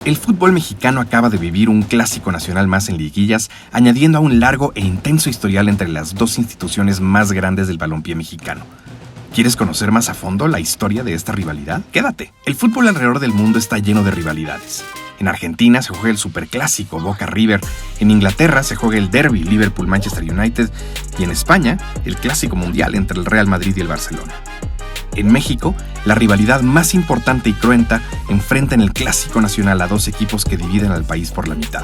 El fútbol mexicano acaba de vivir un clásico nacional más en liguillas, añadiendo a un largo e intenso historial entre las dos instituciones más grandes del balompié mexicano. ¿Quieres conocer más a fondo la historia de esta rivalidad? Quédate. El fútbol alrededor del mundo está lleno de rivalidades. En Argentina se juega el superclásico Boca-River, en Inglaterra se juega el derbi Liverpool-Manchester United y en España el clásico mundial entre el Real Madrid y el Barcelona. En México, la rivalidad más importante y cruenta enfrenta en el Clásico Nacional a dos equipos que dividen al país por la mitad.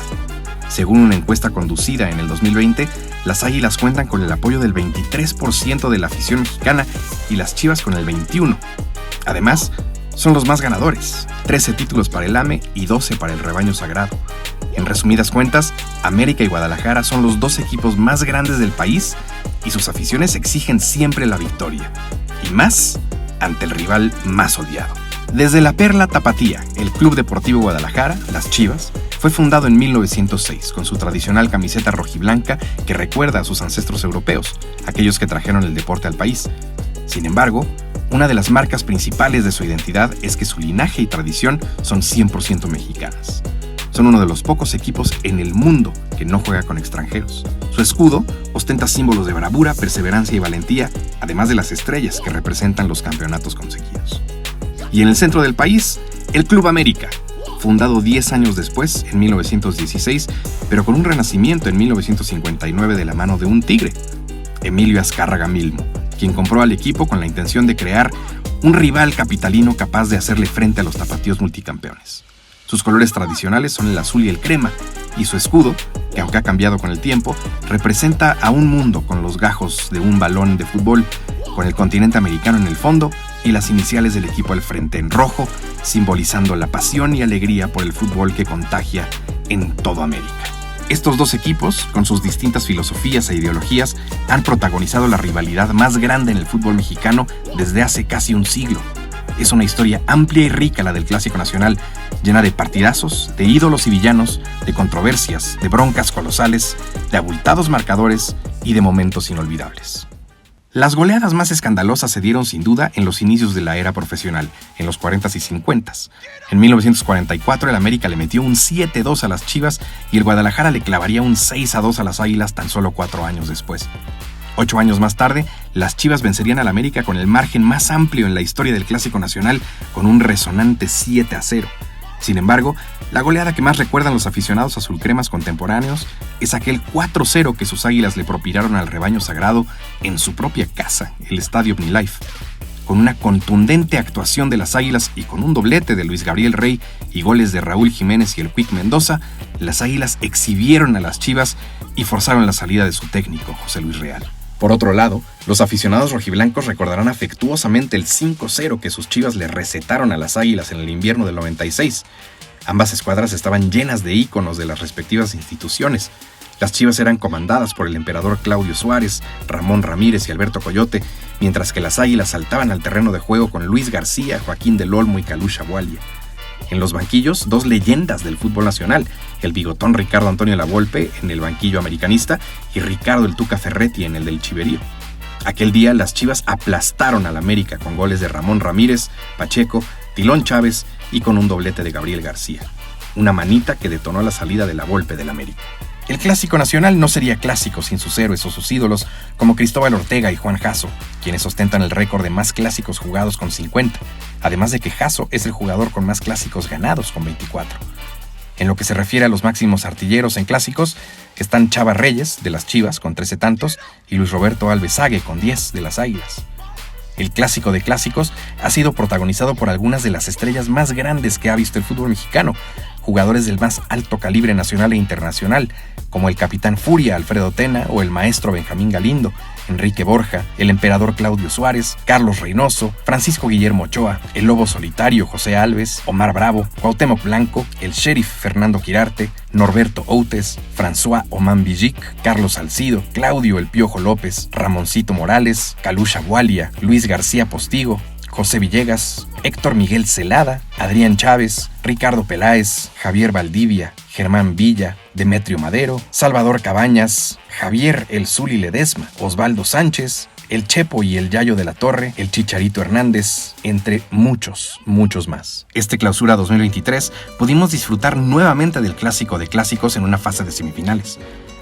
Según una encuesta conducida en el 2020, las Águilas cuentan con el apoyo del 23% de la afición mexicana y las Chivas con el 21%. Además, son los más ganadores, 13 títulos para el AME y 12 para el Rebaño Sagrado. En resumidas cuentas, América y Guadalajara son los dos equipos más grandes del país y sus aficiones exigen siempre la victoria. Y más ante el rival más odiado. Desde la Perla Tapatía, el Club Deportivo Guadalajara, las Chivas, fue fundado en 1906 con su tradicional camiseta rojiblanca que recuerda a sus ancestros europeos, aquellos que trajeron el deporte al país. Sin embargo, una de las marcas principales de su identidad es que su linaje y tradición son 100% mexicanas. Son uno de los pocos equipos en el mundo que no juega con extranjeros. Su escudo ostenta símbolos de bravura, perseverancia y valentía, además de las estrellas que representan los campeonatos conseguidos. Y en el centro del país, el Club América, fundado 10 años después, en 1916, pero con un renacimiento en 1959 de la mano de un tigre, Emilio Azcárraga Milmo, quien compró al equipo con la intención de crear un rival capitalino capaz de hacerle frente a los tapatíos multicampeones. Sus colores tradicionales son el azul y el crema, y su escudo, que aunque ha cambiado con el tiempo, representa a un mundo con los gajos de un balón de fútbol, con el continente americano en el fondo y las iniciales del equipo al frente en rojo, simbolizando la pasión y alegría por el fútbol que contagia en toda América. Estos dos equipos, con sus distintas filosofías e ideologías, han protagonizado la rivalidad más grande en el fútbol mexicano desde hace casi un siglo. Es una historia amplia y rica la del Clásico Nacional, llena de partidazos, de ídolos y villanos, de controversias, de broncas colosales, de abultados marcadores y de momentos inolvidables. Las goleadas más escandalosas se dieron sin duda en los inicios de la era profesional, en los 40s y 50s. En 1944 el América le metió un 7-2 a las Chivas y el Guadalajara le clavaría un 6-2 a las Águilas tan solo 4 años después. 8 años más tarde, las Chivas vencerían al América con el margen más amplio en la historia del Clásico Nacional, con un resonante 7-0. Sin embargo, la goleada que más recuerdan los aficionados azulcremas contemporáneos es aquel 4-0 que sus Águilas le propinaron al Rebaño Sagrado en su propia casa, el Estadio OmniLife. Con una contundente actuación de las Águilas y con un doblete de Luis Gabriel Rey y goles de Raúl Jiménez y el Quick Mendoza, las Águilas exhibieron a las Chivas y forzaron la salida de su técnico, José Luis Real. Por otro lado, los aficionados rojiblancos recordarán afectuosamente el 5-0 que sus Chivas le recetaron a las Águilas en el invierno del 96. Ambas escuadras estaban llenas de íconos de las respectivas instituciones. Las Chivas eran comandadas por el emperador Claudio Suárez, Ramón Ramírez y Alberto Coyote, mientras que las Águilas saltaban al terreno de juego con Luis García, Joaquín del Olmo y Calusha Bualia. En los banquillos, dos leyendas del fútbol nacional, el bigotón Ricardo Antonio Lavolpe en el banquillo americanista y Ricardo el Tuca Ferretti en el del Chiverío. Aquel día las Chivas aplastaron al América con goles de Ramón Ramírez, Pacheco, Tilón Chávez y con un doblete de Gabriel García. Una manita que detonó la salida de Lavolpe del América. El Clásico Nacional no sería clásico sin sus héroes o sus ídolos como Cristóbal Ortega y Juan Jasso, quienes ostentan el récord de más clásicos jugados con 50, además de que Jasso es el jugador con más clásicos ganados con 24. En lo que se refiere a los máximos artilleros en clásicos, están Chava Reyes, de las Chivas, con 13 tantos, y Luis Roberto Alves Ague, con 10, de las Águilas. El Clásico de Clásicos ha sido protagonizado por algunas de las estrellas más grandes que ha visto el fútbol mexicano, jugadores del más alto calibre nacional e internacional, como el Capitán Furia Alfredo Tena o el Maestro Benjamín Galindo, Enrique Borja, el Emperador Claudio Suárez, Carlos Reynoso, Francisco Guillermo Ochoa, el Lobo Solitario José Alves, Omar Bravo, Cuauhtémoc Blanco, el Sheriff Fernando Quirarte, Norberto Outes, François Oman Villic, Carlos Salcido, Claudio El Piojo López, Ramoncito Morales, Calusha Bualia, Luis García Postigo, José Villegas, Héctor Miguel Celada, Adrián Chávez, Ricardo Peláez, Javier Valdivia, Germán Villa, Demetrio Madero, Salvador Cabañas, Javier El Zuli Ledesma, Osvaldo Sánchez, el Chepo y el Yayo de la Torre, el Chicharito Hernández, entre muchos, muchos más. Este Clausura 2023 pudimos disfrutar nuevamente del clásico de clásicos en una fase de semifinales.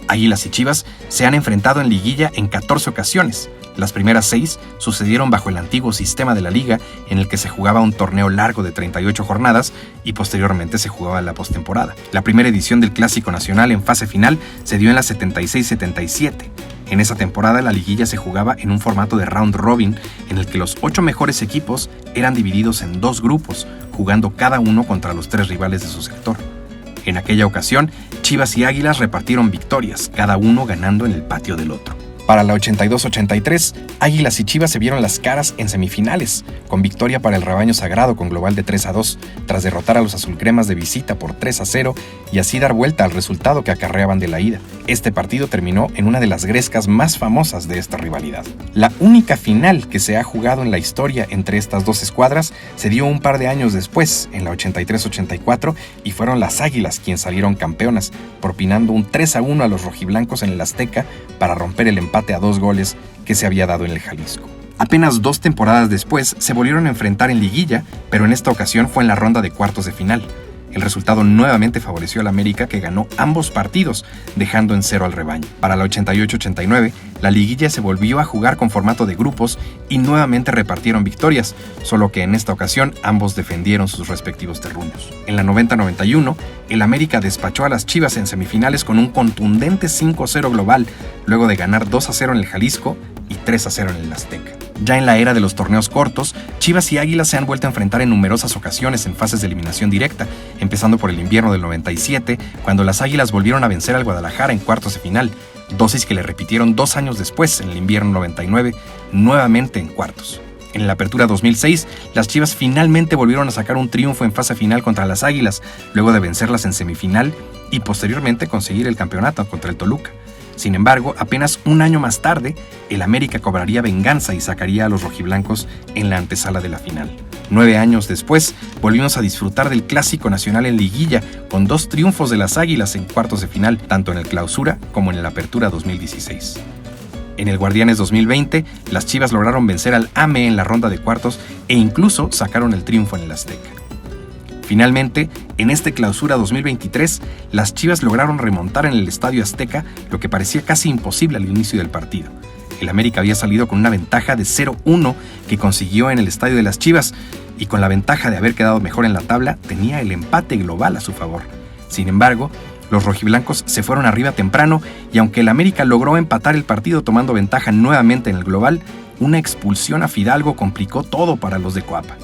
Águilas y Chivas se han enfrentado en liguilla en 14 ocasiones. Las primeras 6 sucedieron bajo el antiguo sistema de la liga, en el que se jugaba un torneo largo de 38 jornadas y posteriormente se jugaba la postemporada. La primera edición del Clásico Nacional en fase final se dio en la 76-77. En esa temporada la liguilla se jugaba en un formato de round robin, en el que los 8 mejores equipos eran divididos en 2 grupos, jugando cada uno contra los 3 rivales de su sector. En aquella ocasión, Chivas y Águilas repartieron victorias, cada uno ganando en el patio del otro. Para la 82-83, Águilas y Chivas se vieron las caras en semifinales, con victoria para el rebaño sagrado con global de 3-2, tras derrotar a los azulcremas de visita por 3-0 y así dar vuelta al resultado que acarreaban de la ida. Este partido terminó en una de las grescas más famosas de esta rivalidad. La única final que se ha jugado en la historia entre estas dos escuadras se dio un par de años después, en la 83-84, y fueron las Águilas quienes salieron campeonas, propinando un 3-1 a los rojiblancos en el Azteca para romper el empate a 2 goles que se había dado en el Jalisco. Apenas 2 temporadas después se volvieron a enfrentar en liguilla, pero en esta ocasión fue en la ronda de cuartos de final. El resultado nuevamente favoreció al América, que ganó ambos partidos, dejando en 0 al rebaño. Para la 88-89, la liguilla se volvió a jugar con formato de grupos y nuevamente repartieron victorias, solo que en esta ocasión ambos defendieron sus respectivos terruños. En la 90-91, el América despachó a las Chivas en semifinales con un contundente 5-0 global, luego de ganar 2-0 en el Jalisco y 3-0 en el Azteca. Ya en la era de los torneos cortos, Chivas y Águilas se han vuelto a enfrentar en numerosas ocasiones en fases de eliminación directa, empezando por el invierno del 97, cuando las Águilas volvieron a vencer al Guadalajara en cuartos de final, dosis que le repitieron 2 años después, en el invierno 99, nuevamente en cuartos. En la apertura 2006, las Chivas finalmente volvieron a sacar un triunfo en fase final contra las Águilas, luego de vencerlas en semifinal y posteriormente conseguir el campeonato contra el Toluca. Sin embargo, apenas un año más tarde, el América cobraría venganza y sacaría a los rojiblancos en la antesala de la final. 9 años después, volvimos a disfrutar del Clásico Nacional en liguilla, con 2 triunfos de las Águilas en cuartos de final, tanto en el Clausura como en la Apertura 2016. En el Guardianes 2020, las Chivas lograron vencer al AME en la ronda de cuartos e incluso sacaron el triunfo en el Azteca. Finalmente, en este Clausura 2023, las Chivas lograron remontar en el Estadio Azteca lo que parecía casi imposible al inicio del partido. El América había salido con una ventaja de 0-1 que consiguió en el Estadio de las Chivas, y con la ventaja de haber quedado mejor en la tabla, tenía el empate global a su favor. Sin embargo, los rojiblancos se fueron arriba temprano, y aunque el América logró empatar el partido tomando ventaja nuevamente en el global, una expulsión a Fidalgo complicó todo para los de Coapa.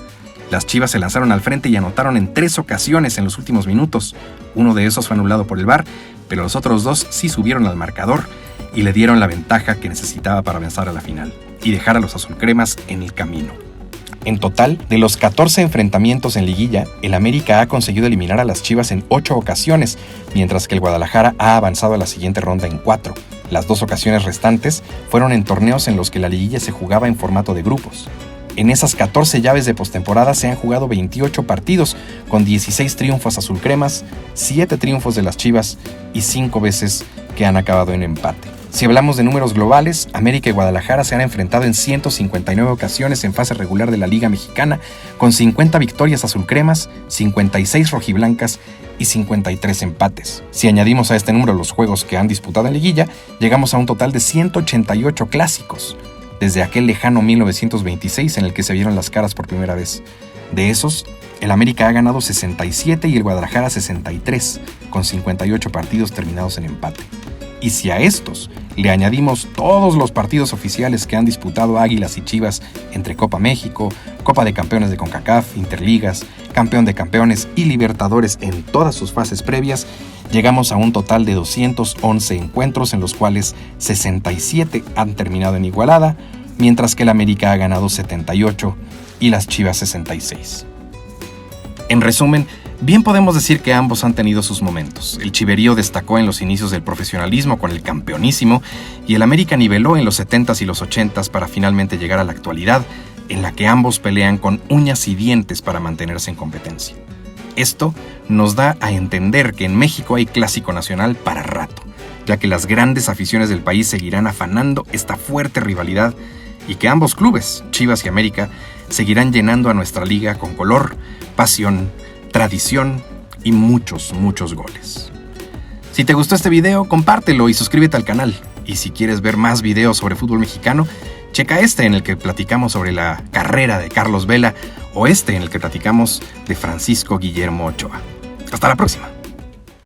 Las Chivas se lanzaron al frente y anotaron en 3 ocasiones en los últimos minutos. Uno de esos fue anulado por el VAR, pero los otros 2 sí subieron al marcador y le dieron la ventaja que necesitaba para avanzar a la final y dejar a los azulcremas en el camino. En total, de los 14 enfrentamientos en liguilla, el América ha conseguido eliminar a las Chivas en 8 ocasiones, mientras que el Guadalajara ha avanzado a la siguiente ronda en 4. Las 2 ocasiones restantes fueron en torneos en los que la liguilla se jugaba en formato de grupos. En esas 14 llaves de postemporada se han jugado 28 partidos, con 16 triunfos azulcremas, 7 triunfos de las Chivas y 5 veces que han acabado en empate. Si hablamos de números globales, América y Guadalajara se han enfrentado en 159 ocasiones en fase regular de la Liga Mexicana, con 50 victorias azulcremas, 56 rojiblancas y 53 empates. Si añadimos a este número los juegos que han disputado en liguilla, llegamos a un total de 188 clásicos, desde aquel lejano 1926 en el que se vieron las caras por primera vez. De esos, el América ha ganado 67 y el Guadalajara 63, con 58 partidos terminados en empate. Y si a estos le añadimos todos los partidos oficiales que han disputado Águilas y Chivas entre Copa México, Copa de Campeones de CONCACAF, Interligas, Campeón de Campeones y Libertadores en todas sus fases previas, llegamos a un total de 211 encuentros, en los cuales 67 han terminado en igualada, mientras que el América ha ganado 78 y las Chivas 66. En resumen, bien podemos decir que ambos han tenido sus momentos. El chiverío destacó en los inicios del profesionalismo con el campeonísimo, y el América niveló en los 70s y los 80s para finalmente llegar a la actualidad, en la que ambos pelean con uñas y dientes para mantenerse en competencia. Esto nos da a entender que en México hay clásico nacional para rato, ya que las grandes aficiones del país seguirán afanando esta fuerte rivalidad y que ambos clubes, Chivas y América, seguirán llenando a nuestra liga con color, pasión, tradición y muchos, muchos goles. Si te gustó este video, compártelo y suscríbete al canal. Y si quieres ver más videos sobre fútbol mexicano, checa este en el que platicamos sobre la carrera de Carlos Vela o este en el que platicamos de Francisco Guillermo Ochoa. Hasta la próxima.